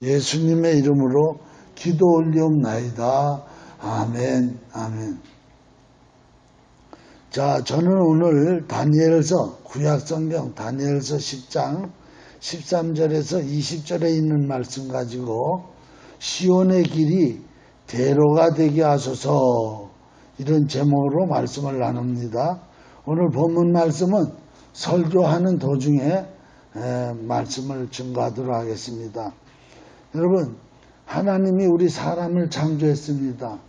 예수님의 이름으로 기도 올리옵나이다. 아멘, 아멘. 자, 저는 오늘 다니엘서, 구약성경 다니엘서 10장 13절에서 20절에 있는 말씀 가지고 시온의 길이 대로가 되게 하소서, 이런 제목으로 말씀을 나눕니다. 오늘 본문 말씀은 설교하는 도중에 말씀을 증거하도록 하겠습니다. 여러분, 하나님이 우리 사람을 창조했습니다.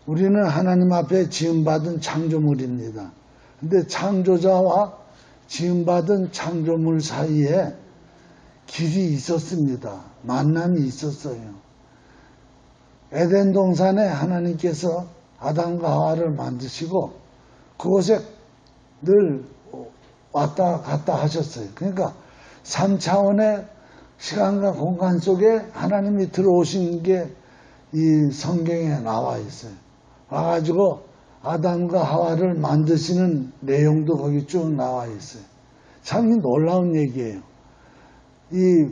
우리는 하나님 앞에 지음받은 창조물입니다. 근데 창조자와 지음받은 창조물 사이에 길이 있었습니다. 만남이 있었어요. 에덴 동산에 하나님께서 아담과 하와를 만드시고 그곳에 늘 왔다 갔다 하셨어요. 그러니까 3차원의 시간과 공간 속에 하나님이 들어오신 게 이 성경에 나와 있어요. 와가지고 아담과 하와를 만드시는 내용도 거기 쭉 나와 있어요. 참 놀라운 얘기예요. 이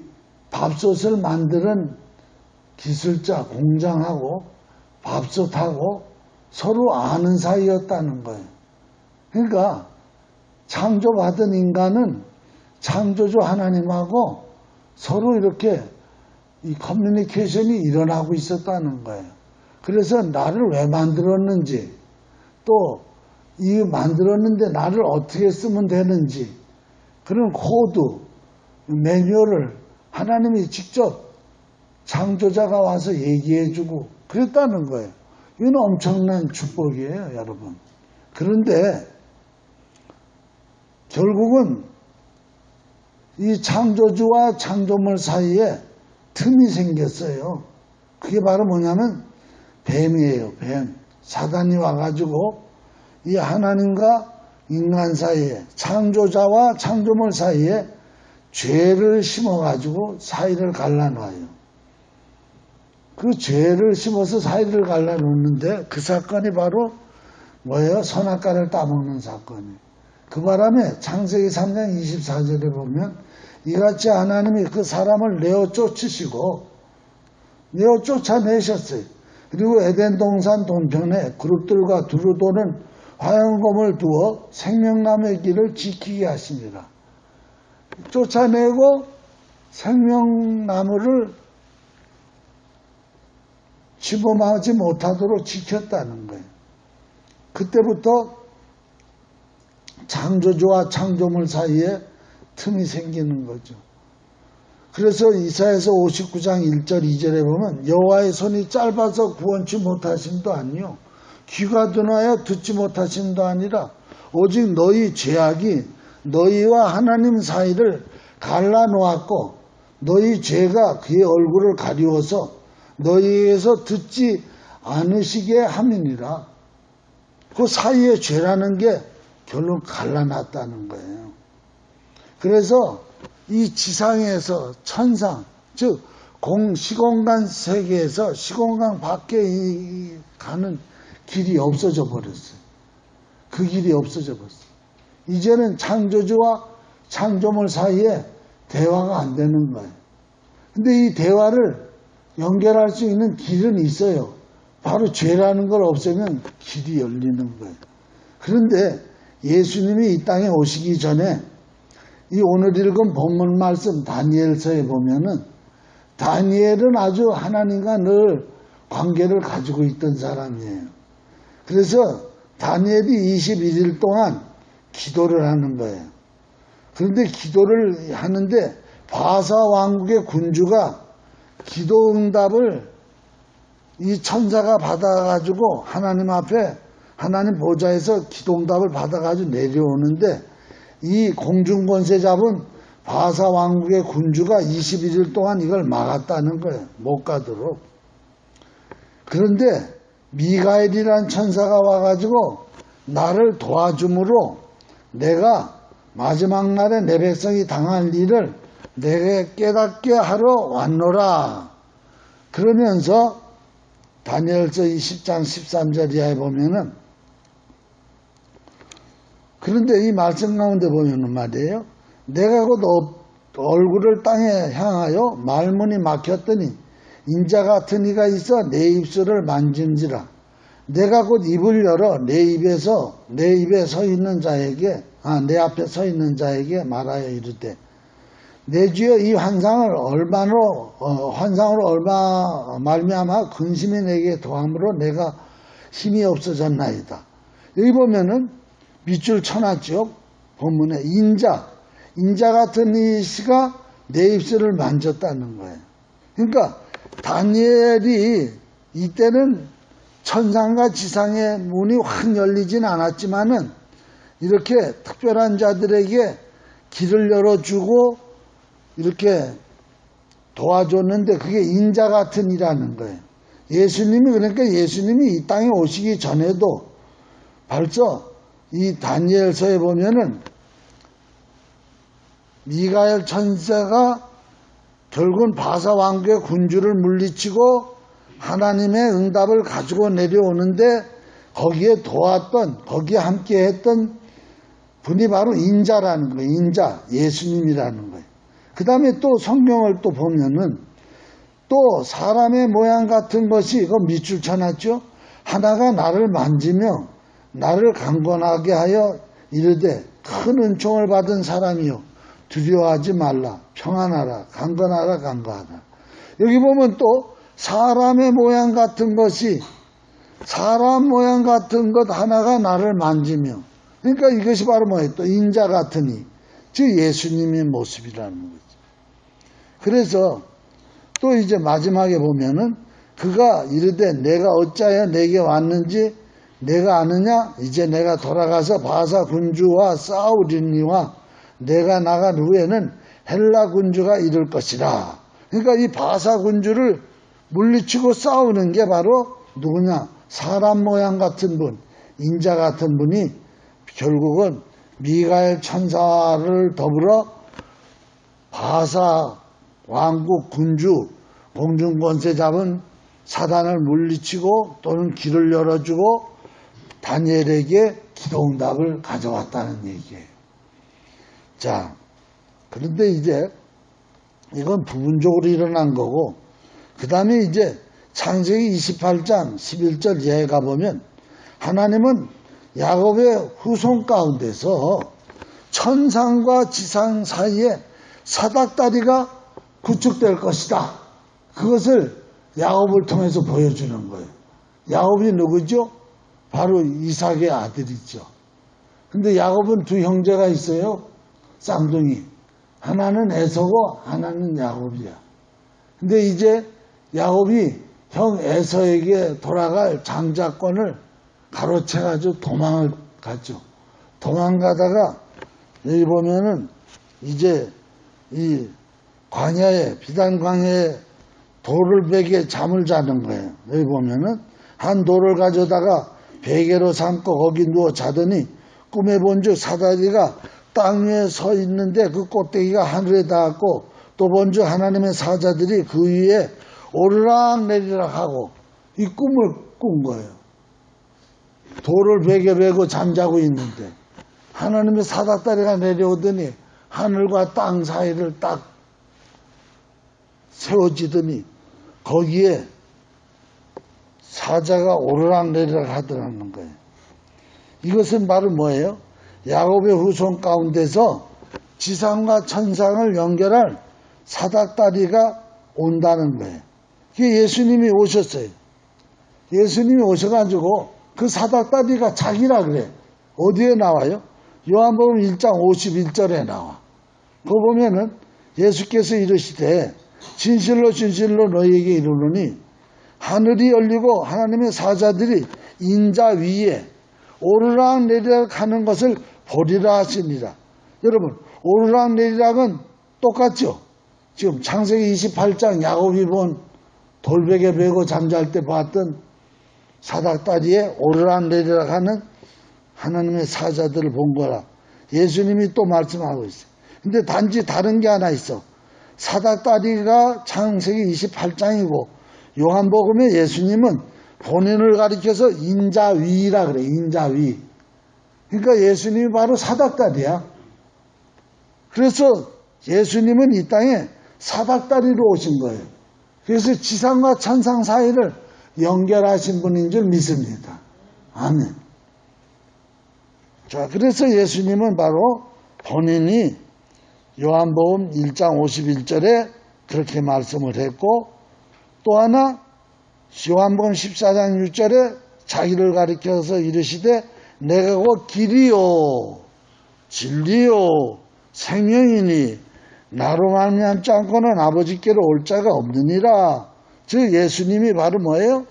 밥솥을 만드는 기술자, 공장하고 밥솥하고 서로 아는 사이였다는 거예요. 그러니까 창조받은 인간은 창조주 하나님하고 서로 이렇게 이 커뮤니케이션이 일어나고 있었다는 거예요. 그래서 나를 왜 만들었는지, 또 이 만들었는데 나를 어떻게 쓰면 되는지, 그런 코드, 매뉴얼을 하나님이 직접 창조자가 와서 얘기해주고 그랬다는 거예요. 이건 엄청난 축복이에요, 여러분. 그런데 결국은 이 창조주와 창조물 사이에 틈이 생겼어요. 그게 바로 뭐냐면 뱀이에요, 뱀. 사단이 와가지고 이 하나님과 인간 사이에, 창조자와 창조물 사이에 죄를 심어가지고 사이를 갈라놔요. 그 죄를 심어서 사이를 갈라놓는데 그 사건이 바로 뭐예요? 선악과를 따먹는 사건이에요. 그 바람에 창세기 3장 24절에 보면 이같이 하나님이 그 사람을 내어 쫓으시고 내어 쫓아내셨어요. 그리고 에덴 동산 동편에 그룹들과 두루 도는 화영검을 두어 생명나무의 길을 지키게 하십니다. 쫓아내고 생명나무를 침범하지 못하도록 지켰다는 거예요. 그때부터 창조주와 창조물 사이에 틈이 생기는 거죠. 그래서 이사야서 59장 1절 2절에 보면 여호와의 손이 짧아서 구원치 못하심도 아니요 귀가 둔하여 듣지 못하심도 아니라 오직 너희 죄악이 너희와 하나님 사이를 갈라놓았고 너희 죄가 그의 얼굴을 가리워서 너희에게서 듣지 않으시게 함이니라. 그 사이에 죄라는 게 결론 갈라놨다는 거예요. 그래서 이 지상에서 천상, 즉 시공간 세계에서 시공간 밖에 가는 길이 없어져 버렸어요. 그 길이 없어져 버렸어요. 이제는 창조주와 창조물 사이에 대화가 안 되는 거예요. 근데 이 대화를 연결할 수 있는 길은 있어요. 바로 죄라는 걸 없애면 길이 열리는 거예요. 그런데 예수님이 이 땅에 오시기 전에 이 오늘 읽은 본문 말씀 다니엘서에 보면은 다니엘은 아주 하나님과 늘 관계를 가지고 있던 사람이에요. 그래서 다니엘이 21일 동안 기도를 하는 거예요. 그런데 기도를 하는데 바사 왕국의 군주가 기도 응답을 이 천사가 받아가지고 하나님 앞에 하나님 보좌에서 기도 응답을 받아가지고 내려오는데 이 공중권세 잡은 바사 왕국의 군주가 21일 동안 이걸 막았다는 거예요. 못 가도록. 그런데 미가엘이라는 천사가 와가지고 나를 도와줌으로 내가 마지막 날에 내 백성이 당할 일을 내게 깨닫게 하러 왔노라. 그러면서 다니엘서 20장 13절 이하에 보면은 그런데 이 말씀 가운데 보면은 말이에요. 내가 곧 얼굴을 땅에 향하여 말문이 막혔더니 인자 같은 이가 있어 내 입술을 만진지라. 내가 곧 입을 열어 내 입에 서 있는 자에게 내 앞에 서 있는 자에게 말하여 이르되 내 주여 이 환상으로 얼마 말미암아 근심이 내게 더함으로 내가 힘이 없어졌나이다. 여기 보면은 밑줄 쳐놨죠. 본문에 인자 같은 이씨가 내 입술을 만졌다는 거예요. 그러니까 다니엘이 이때는 천상과 지상의 문이 확 열리진 않았지만은 이렇게 특별한 자들에게 길을 열어주고 이렇게 도와줬는데 그게 인자 같은 이라는 거예요. 그러니까 예수님이 이 땅에 오시기 전에도 벌써 이 다니엘서에 보면은 미가엘 천사가 결국은 바사 왕국의 군주를 물리치고 하나님의 응답을 가지고 내려오는데 거기에 함께 했던 분이 바로 인자라는 거예요. 인자, 예수님이라는 거예요. 그 다음에 또 성경을 또 보면은 또 사람의 모양 같은 것이 이거 밑줄 쳐놨죠. 하나가 나를 만지며 나를 강권하게 하여 이르되 큰 은총을 받은 사람이요 두려워하지 말라 평안하라 강건하라. 여기 보면 또 사람의 모양 같은 것이 사람 모양 같은 것 하나가 나를 만지며 그러니까 이것이 바로 뭐예요? 또 인자 같으니 즉 예수님의 모습이라는 거죠. 그래서 또 이제 마지막에 보면은 그가 이르되 내가 어찌하여 내게 왔는지 내가 아느냐? 이제 내가 돌아가서 바사 군주와 싸우리니와 내가 나간 후에는 헬라 군주가 이룰 것이라. 그러니까 이 바사 군주를 물리치고 싸우는 게 바로 누구냐? 사람 모양 같은 분, 인자 같은 분이 결국은 미가엘 천사를 더불어 바사 왕국 군주 공중권세 잡은 사단을 물리치고 또는 길을 열어주고 다니엘에게 기도응답을 가져왔다는 얘기예요. 자, 그런데 이제 이건 부분적으로 일어난 거고 그 다음에 이제 창세기 28장 11절 이하에 가보면 하나님은 야곱의 후손 가운데서 천상과 지상 사이에 사닥다리가 구축될 것이다. 그것을 야곱을 통해서 보여주는 거예요. 야곱이 누구죠? 바로 이삭의 아들이죠. 근데 야곱은 두 형제가 있어요. 쌍둥이. 하나는 에서고 하나는 야곱이야. 근데 이제 야곱이 형 에서에게 돌아갈 장자권을 가로채가지고 도망을 갔죠. 도망가다가 여기 보면은 이제 이 광야에 비단 광야에 돌을 베개 잠을 자는 거예요. 여기 보면은 한 돌을 가져다가 베개로 삼고 거기 누워 자더니 꿈에 본즉 사다리가 땅 위에 서 있는데 그 꼭대기가 하늘에 닿았고 또 본즉 하나님의 사자들이 그 위에 오르락 내리락 하고 이 꿈을 꾼 거예요. 돌을 베개 베고 잠자고 있는데 하나님의 사닥다리가 내려오더니 하늘과 땅 사이를 딱 세워지더니 거기에 사자가 오르락내리락 하더라는 거예요. 이것은 바로 뭐예요? 야곱의 후손 가운데서 지상과 천상을 연결할 사닥다리가 온다는 거예요. 그게 예수님이 오셨어요. 예수님이 오셔가지고 그 사닥다리가 자기라 그래. 어디에 나와요? 요한복음 1장 51절에 나와. 그거 보면은 예수께서 이르시되 진실로 진실로 너희에게 이르노니 하늘이 열리고 하나님의 사자들이 인자 위에 오르락 내리락 하는 것을 보리라 하시니라. 여러분 오르락 내리락은 똑같죠? 지금 창세기 28장 야곱이 본 돌베개 베고 잠잘 때 봤던 사닥다리에 오르락 내리락 하는 하나님의 사자들을 본 거라. 예수님이 또 말씀하고 있어요. 근데 단지 다른 게 하나 있어. 사닥다리가 창세기 28장이고 요한복음에 예수님은 본인을 가리켜서 인자위라 그래. 인자위. 그러니까 예수님이 바로 사닥다리야. 그래서 예수님은 이 땅에 사닥다리로 오신 거예요. 그래서 지상과 천상 사이를 연결하신 분인 줄 믿습니다. 아멘. 자, 그래서 예수님은 바로 본인이 요한복음 1장 51절에 그렇게 말씀을 했고, 또 하나 요한복음 14장 6절에 자기를 가리켜서 이르시되 내가 곧 길이요 진리요 생명이니 나로 말미암지 않고는 아버지께로 올 자가 없느니라. 즉 예수님이 바로 뭐예요?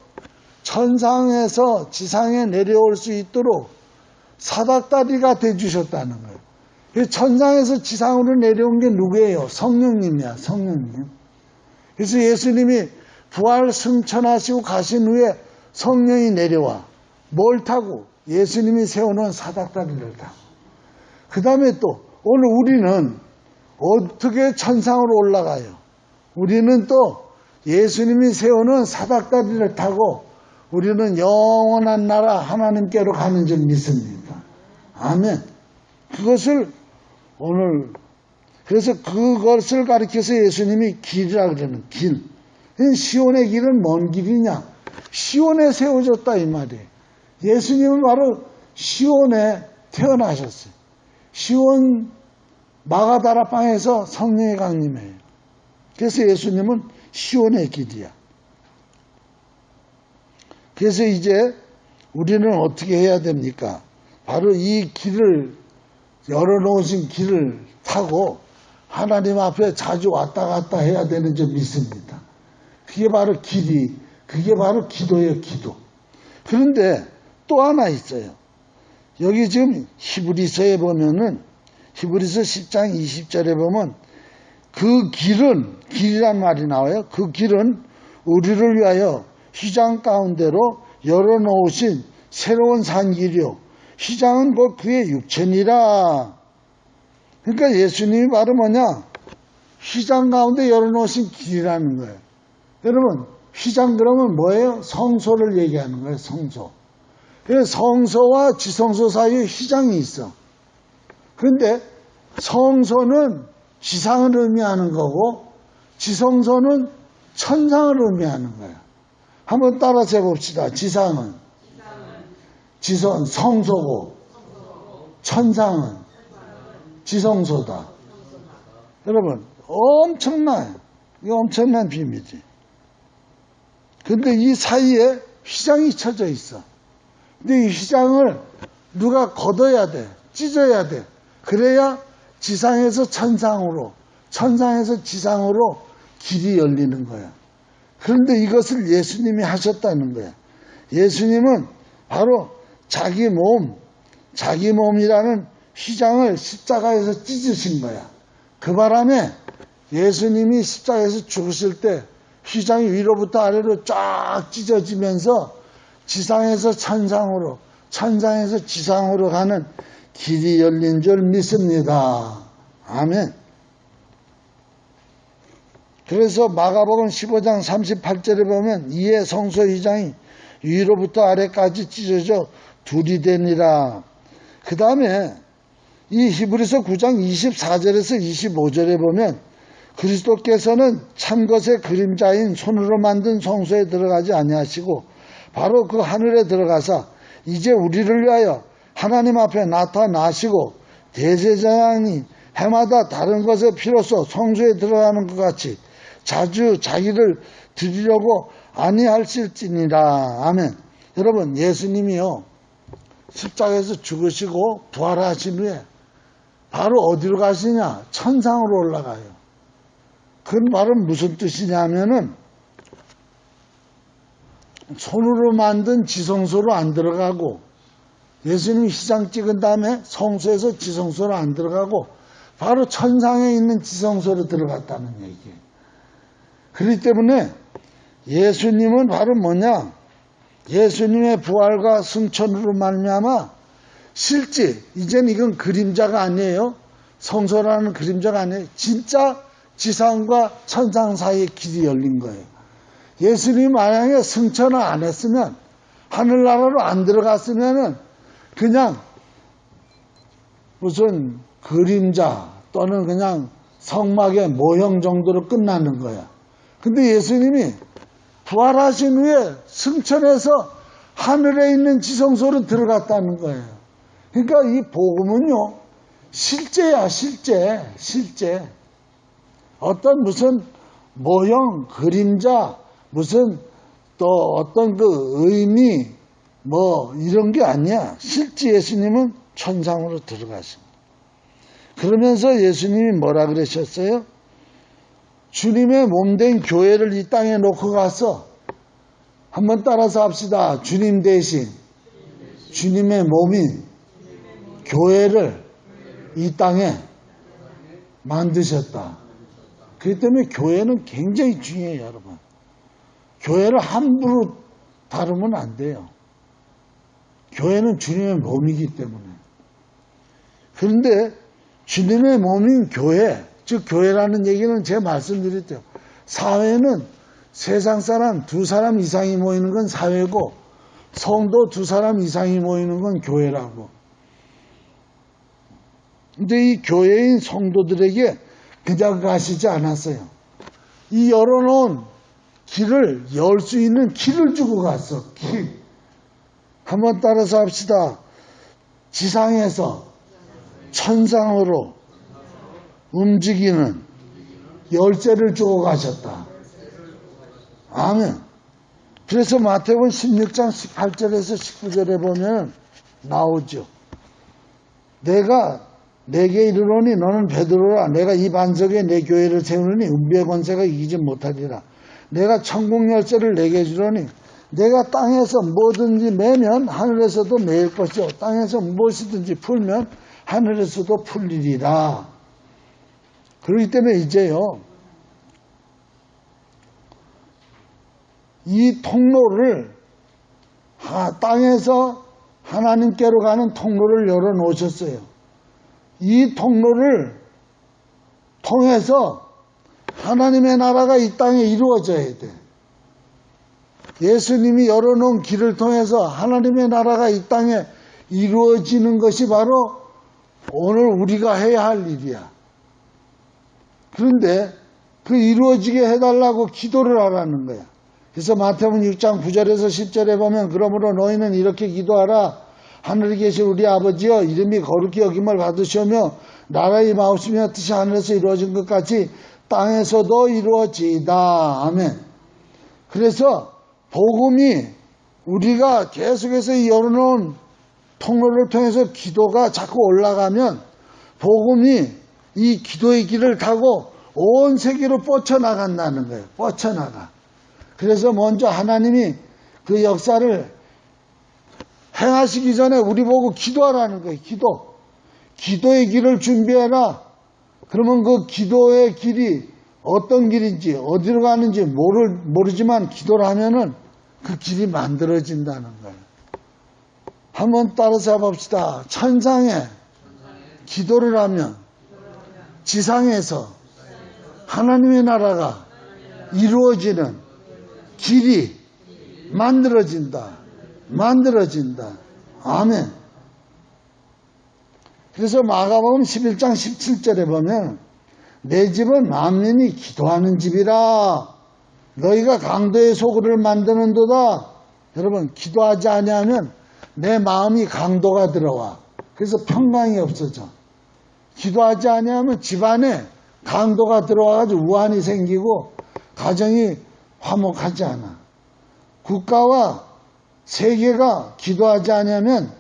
천상에서 지상에 내려올 수 있도록 사닥다리가 되주셨다는 거예요. 천상에서 지상으로 내려온 게 누구예요? 성령님이야, 성령님. 그래서 예수님이 부활 승천하시고 가신 후에 성령이 내려와. 뭘 타고? 예수님이 세워놓은 사닥다리를 타고. 그 다음에 또 오늘 우리는 어떻게 천상으로 올라가요? 우리는 또 예수님이 세우는 사닥다리를 타고 우리는 영원한 나라 하나님께로 가는 줄 믿습니다. 아멘. 그것을 오늘 그래서 그것을 가리켜서 예수님이 길이라 그러는 길. 시온의 길은 먼 길이냐? 시온에 세워졌다 이 말이에요. 예수님은 바로 시온에 태어나셨어요. 시온 마가다라방에서 성령이 강림해요. 그래서 예수님은 시온의 길이야. 그래서 이제 우리는 어떻게 해야 됩니까? 바로 이 길을 열어놓으신 길을 타고 하나님 앞에 자주 왔다 갔다 해야 되는 줄 믿습니다. 그게 바로 길이, 그게 바로 기도예요, 기도. 그런데 또 하나 있어요. 여기 지금 히브리서에 보면은 히브리서 10장 20절에 보면 그 길은, 길이란 말이 나와요. 그 길은 우리를 위하여 휘장 가운데로 열어놓으신 새로운 산길이요. 휘장은 곧 그의 육체니라. 그러니까 예수님이 바로 뭐냐? 휘장 가운데 열어놓으신 길이라는 거예요. 여러분, 휘장 그러면 뭐예요? 성소를 얘기하는 거예요, 성소. 그래서 성소와 지성소 사이에 휘장이 있어. 그런데 성소는 지상을 의미하는 거고 지성소는 천상을 의미하는 거예요. 한번 따라서 해봅시다. 지상은 성소고 천상은 지성소다. 여러분 이거 엄청난 비밀이지. 근데 이 사이에 휘장이 쳐져 있어. 근데 이 휘장을 누가 걷어야 돼. 찢어야 돼. 그래야 지상에서 천상으로, 천상에서 지상으로 길이 열리는 거야. 그런데 이것을 예수님이 하셨다는 거야. 예수님은 바로 자기 몸이라는 휘장을 십자가에서 찢으신 거야. 그 바람에 예수님이 십자가에서 죽으실 때 휘장이 위로부터 아래로 쫙 찢어지면서 지상에서 천상으로, 천상에서 지상으로 가는 길이 열린 줄 믿습니다. 아멘. 그래서 마가복음 15장 38절에 보면 이에 성소 휘장이 위로부터 아래까지 찢어져 둘이 되니라. 그 다음에 이 히브리서 9장 24절에서 25절에 보면 그리스도께서는 참것의 그림자인 손으로 만든 성소에 들어가지 아니하시고 바로 그 하늘에 들어가사 이제 우리를 위하여 하나님 앞에 나타나시고 대제사장이 해마다 다른 것의 피로써 성소에 들어가는 것 같이 자주 자기를 드리려고 아니하실지니라. 아멘. 여러분, 예수님이요 십자가에서 죽으시고 부활하신 후에 바로 어디로 가시냐? 천상으로 올라가요. 그 말은 무슨 뜻이냐면은 손으로 만든 지성소로 안 들어가고 예수님이 휘장 찍은 다음에 성소에서 지성소로 안 들어가고 바로 천상에 있는 지성소로 들어갔다는 얘기예요. 그렇기 때문에 예수님은 바로 뭐냐? 예수님의 부활과 승천으로 말미암아 실제 이제는 이건 그림자가 아니에요. 성소라는 그림자가 아니에요. 진짜 지상과 천상 사이에 길이 열린 거예요. 예수님이 만약에 승천을 안 했으면 하늘나라로 안 들어갔으면은 그냥 무슨 그림자 또는 그냥 성막의 모형 정도로 끝나는 거야. 근데 예수님이 부활하신 후에 승천해서 하늘에 있는 지성소로 들어갔다는 거예요. 그러니까 이 복음은요, 실제야, 실제. 어떤 무슨 모형, 그림자, 무슨 또 어떤 그 의미, 뭐 이런 게 아니야. 실제 예수님은 천상으로 들어가십니다. 그러면서 예수님이 뭐라 그러셨어요? 주님의 몸된 교회를 이 땅에 놓고 가서 한번 따라서 합시다. 주님 대신 주님의 몸인 교회를 이 땅에 만드셨다. 그렇기 때문에 교회는 굉장히 중요해요, 여러분. 교회를 함부로 다루면 안 돼요. 교회는 주님의 몸이기 때문에. 그런데 주님의 몸인 교회, 즉 교회라는 얘기는 제가 말씀드렸죠. 사회는 세상 사람 2사람 이상이 모이는 건 사회고 성도 2사람 이상이 모이는 건 교회라고. 근데 이 교회인 성도들에게 그냥 가시지 않았어요. 이 열어놓은 길을 열 수 있는 길을 주고 갔어. 길. 한번 따라서 합시다. 지상에서 천상으로 움직이는 열쇠를 주고 가셨다. 아멘. 그래서 마태복음 16장 18절에서 19절에 보면 나오죠. 내가 내게 이르노니 너는 베드로라. 내가 이 반석에 내 교회를 세우느니 은비의 권세가 이기지 못하리라. 내가 천국 열쇠를 내게 주노니 내가 땅에서 뭐든지 매면 하늘에서도 매일 것이요 땅에서 무엇이든지 풀면 하늘에서도 풀리리라. 그렇기 때문에 이제요, 이 통로를 땅에서 하나님께로 가는 통로를 열어놓으셨어요. 이 통로를 통해서 하나님의 나라가 이 땅에 이루어져야 돼. 예수님이 열어놓은 길을 통해서 하나님의 나라가 이 땅에 이루어지는 것이 바로 오늘 우리가 해야 할 일이야. 그런데 그 이루어지게 해달라고 기도를 하라는 거야. 그래서 마태복음 6장 9절에서 10절에 보면 그러므로 너희는 이렇게 기도하라. 하늘에 계신 우리 아버지여 이름이 거룩히 여김을 받으시오며 나라의 마옵시며 뜻이 하늘에서 이루어진 것 같이 땅에서도 이루어지이다. 아멘. 그래서 복음이 우리가 계속해서 열어놓은 통로를 통해서 기도가 자꾸 올라가면 복음이 이 기도의 길을 타고 온 세계로 뻗쳐나간다는 거예요. 뻗쳐나가. 그래서 먼저 하나님이 그 역사를 행하시기 전에 우리 보고 기도하라는 거예요. 기도의 길을 준비해라. 그러면 그 기도의 길이 어떤 길인지 어디로 가는지 모르지만 기도를 하면은 그 길이 만들어진다는 거예요. 한번 따라서 해봅시다. 천상에 기도를 하면 지상에서 하나님의 나라가 이루어지는 길이 만들어진다. 아멘. 그래서 마가복음 11장 17절에 보면 내 집은 만민이 기도하는 집이라. 너희가 강도의 소굴을 만드는도다. 여러분, 기도하지 아니하면 내 마음이 강도가 들어와. 그래서 평강이 없어져. 기도하지 아니하면 집안에 강도가 들어와가지고 우환이 생기고 가정이 화목하지 않아. 국가와 세계가 기도하지 않으면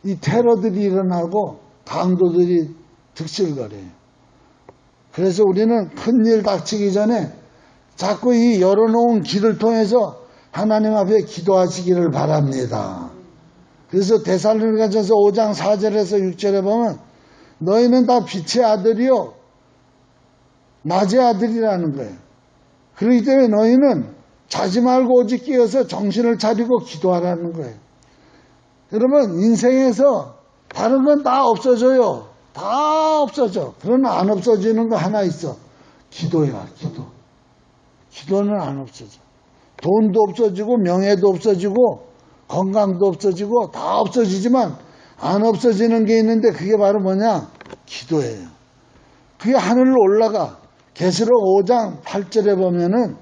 이 테러들이 일어나고 강도들이 득실거려요. 그래서 우리는 큰일 닥치기 전에 자꾸 이 열어놓은 길을 통해서 하나님 앞에 기도하시기를 바랍니다. 그래서 데살로니가전서 5장 4절에서 6절에 보면 너희는 다 빛의 아들이요 낮의 아들이라는 거예요. 그렇기 때문에 너희는 자지 말고 오직 깨어서 정신을 차리고 기도하라는 거예요. 여러분, 인생에서 다른 건 다 없어져요. 다 없어져. 그러나 안 없어지는 거 하나 있어. 기도야, 기도. 기도는 안 없어져. 돈도 없어지고 명예도 없어지고 건강도 없어지고 다 없어지지만 안 없어지는 게 있는데 그게 바로 뭐냐? 기도예요. 그게 하늘로 올라가. 계시록 5장 8절에 보면은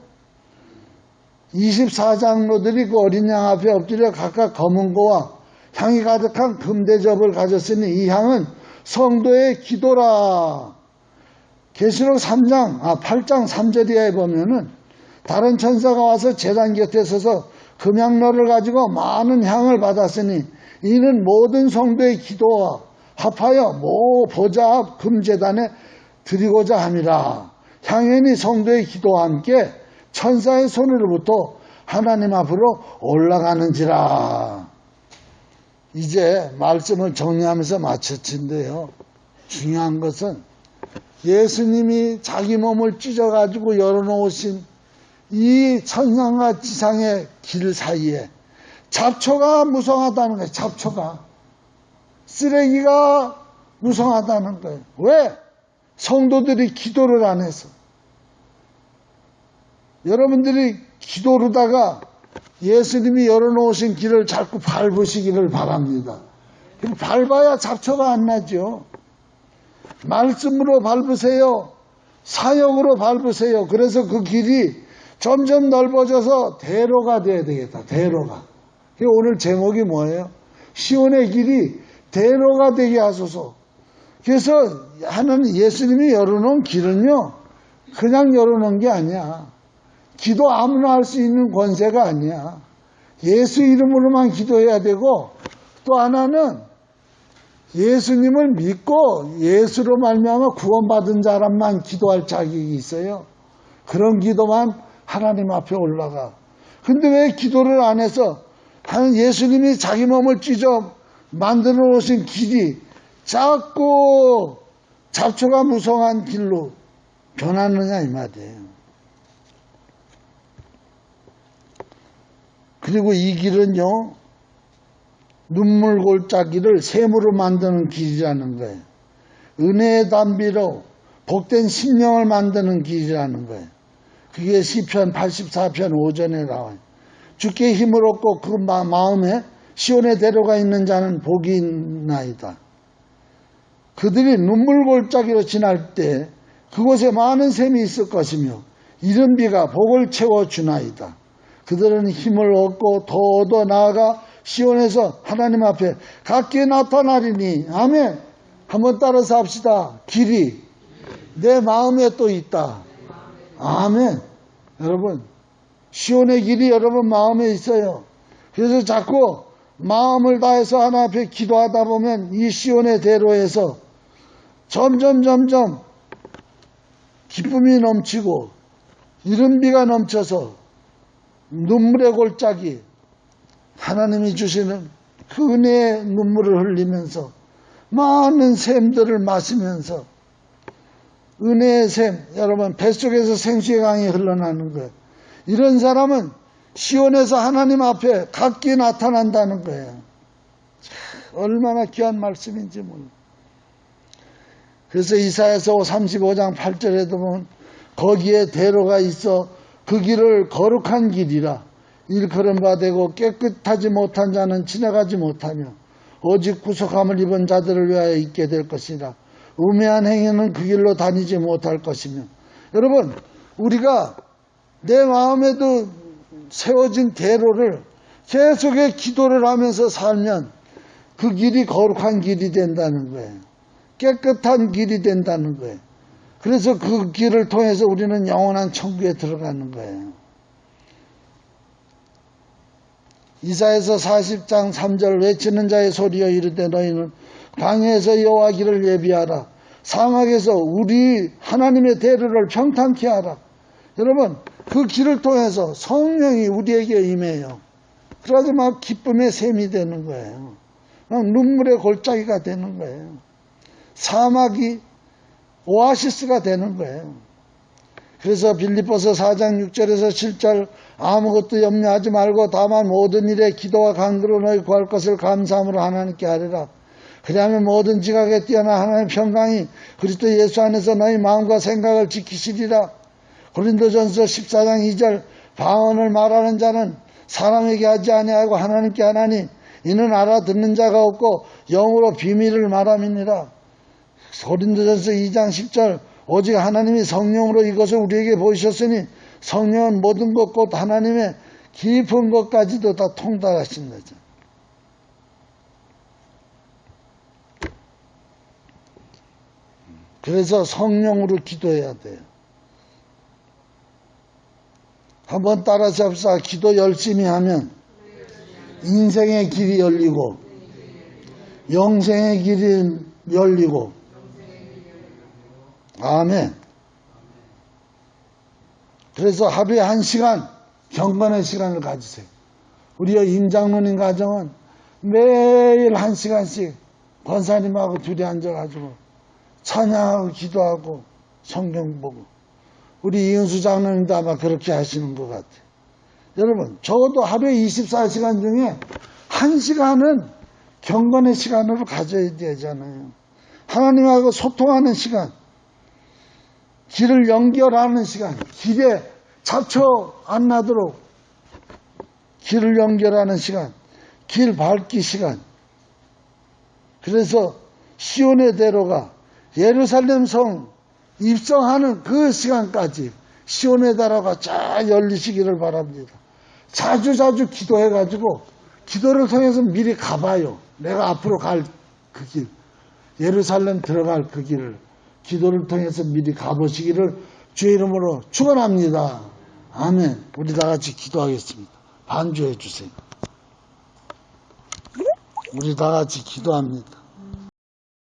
24장로들이 그 어린 양 앞에 엎드려 각각 검은 거와 향이 가득한 금대접을 가졌으니 이 향은 성도의 기도라. 계시록 8장 3절에 보면은 다른 천사가 와서 제단 곁에 서서 금향로를 가지고 많은 향을 받았으니 이는 모든 성도의 기도와 합하여 모 보좌 앞 금제단에 드리고자 함이라. 향연이 성도의 기도와 함께 천사의 손으로부터 하나님 앞으로 올라가는지라. 이제 말씀을 정리하면서 마쳤는데요. 중요한 것은 예수님이 자기 몸을 찢어가지고 열어놓으신 이 천상과 지상의 길 사이에 잡초가 무성하다는 거예요. 잡초가. 쓰레기가 무성하다는 거예요. 왜? 성도들이 기도를 안 해서. 여러분들이 기도르다가 예수님이 열어놓으신 길을 자꾸 밟으시기를 바랍니다. 밟아야 잡초가 안 나죠. 말씀으로 밟으세요. 사역으로 밟으세요. 그래서 그 길이 점점 넓어져서 대로가 돼야 되겠다. 대로가. 오늘 제목이 뭐예요? 시온의 길이 대로가 되게 하소서. 그래서 하나님 예수님이 열어놓은 길은요, 그냥 열어놓은 게 아니야. 기도 아무나 할 수 있는 권세가 아니야. 예수 이름으로만 기도해야 되고, 또 하나는 예수님을 믿고 예수로 말미암아 구원받은 사람만 기도할 자격이 있어요. 그런 기도만 하나님 앞에 올라가. 근데 왜 기도를 안 해서 예수님이 자기 몸을 찢어 만들어 놓으신 길이 자꾸 잡초가 무성한 길로 변하느냐 이 말이에요. 그리고 이 길은요, 눈물 골짜기를 샘으로 만드는 길이라는 거예요. 은혜의 담비로 복된 심령을 만드는 길이라는 거예요. 그게 시편 84편 5절에 나와요. 주께 힘을 얻고 그 마음에 시온의 대로가 있는 자는 복이 있나이다. 그들이 눈물 골짜기로 지날 때 그곳에 많은 샘이 있을 것이며 이른 비가 복을 채워주나이다. 그들은 힘을 얻고 더 나아가 시온에서 하나님 앞에 각기 나타나리니. 아멘. 한번 따라서 합시다. 길이 내 마음에 또 있다. 아멘. 여러분, 시온의 길이 여러분 마음에 있어요. 그래서 자꾸 마음을 다해서 하나님 앞에 기도하다 보면 이 시온의 대로에서 점점 기쁨이 넘치고 이른 비가 넘쳐서 눈물의 골짜기, 하나님이 주시는 그 은혜의 눈물을 흘리면서 많은 샘들을 마시면서 은혜의 샘, 여러분 뱃속에서 생수의 강이 흘러나는 거예요. 이런 사람은 시온에서 하나님 앞에 각기 나타난다는 거예요. 얼마나 귀한 말씀인지 몰라. 그래서 이사야서 35장 8절에도 보면 거기에 대로가 있어 그 길을 거룩한 길이라 일컬음 바되고 깨끗하지 못한 자는 지나가지 못하며 오직 구속함을 입은 자들을 위하여 있게 될 것이라. 우매한 행위는 그 길로 다니지 못할 것이며. 여러분, 우리가 내 마음에도 세워진 대로를 계속에 기도를 하면서 살면 그 길이 거룩한 길이 된다는 거예요. 깨끗한 길이 된다는 거예요. 그래서 그 길을 통해서 우리는 영원한 천국에 들어가는 거예요. 이사야서 40장 3절 외치는 자의 소리여 이르되 너희는 광야에서 여호와 길을 예비하라. 사막에서 우리 하나님의 대로를 평탄케 하라. 여러분, 그 길을 통해서 성령이 우리에게 임해요. 그래서 막 기쁨의 샘이 되는 거예요. 막 눈물의 골짜기가 되는 거예요. 사막이 오아시스가 되는 거예요. 그래서 빌립보서 4장 6절에서 7절 아무것도 염려하지 말고 다만 모든 일에 기도와 간구로 너희 구할 것을 감사함으로 하나님께 하리라. 그리하면 모든 지각에 뛰어난 하나님의 평강이 그리스도 예수 안에서 너희 마음과 생각을 지키시리라. 고린도전서 14장 2절 방언을 말하는 자는 사람에게 하지 아니하고 하나님께 하나니 이는 알아듣는 자가 없고 영으로 비밀을 말함이니라. 고린도전서 2장 10절 오직 하나님이 성령으로 이것을 우리에게 보이셨으니 성령은 모든 것 곧 하나님의 깊은 것까지도 다 통달하신다. 그래서 성령으로 기도해야 돼요. 한번 따라서 합시다. 기도 열심히 하면 인생의 길이 열리고 영생의 길이 열리고. 아멘. 그래서 하루에 1시간 경건의 시간을 가지세요. 우리 임장로님 가정은 매일 1시간씩 권사님하고 둘이 앉아가지고 찬양하고 기도하고 성경 보고. 우리 이은수 장로님도 아마 그렇게 하시는 것 같아요. 여러분, 적어도 하루에 24시간 중에 1시간은 경건의 시간으로 가져야 되잖아요. 하나님하고 소통하는 시간, 길을 연결하는 시간, 길에 잡초 안 나도록 길을 연결하는 시간, 길 밝기 시간. 그래서 시온의 대로가 예루살렘 성 입성하는 그 시간까지 시온의 대로가 쫙 열리시기를 바랍니다. 자주 기도해가지고 기도를 통해서 미리 가봐요. 내가 앞으로 갈 그 길, 예루살렘 들어갈 그 길을 기도를 통해서 미리 가보시기를 주의 이름으로 축원합니다. 아멘. 우리 다 같이 기도하겠습니다. 반주해 주세요. 우리 다 같이 기도합니다.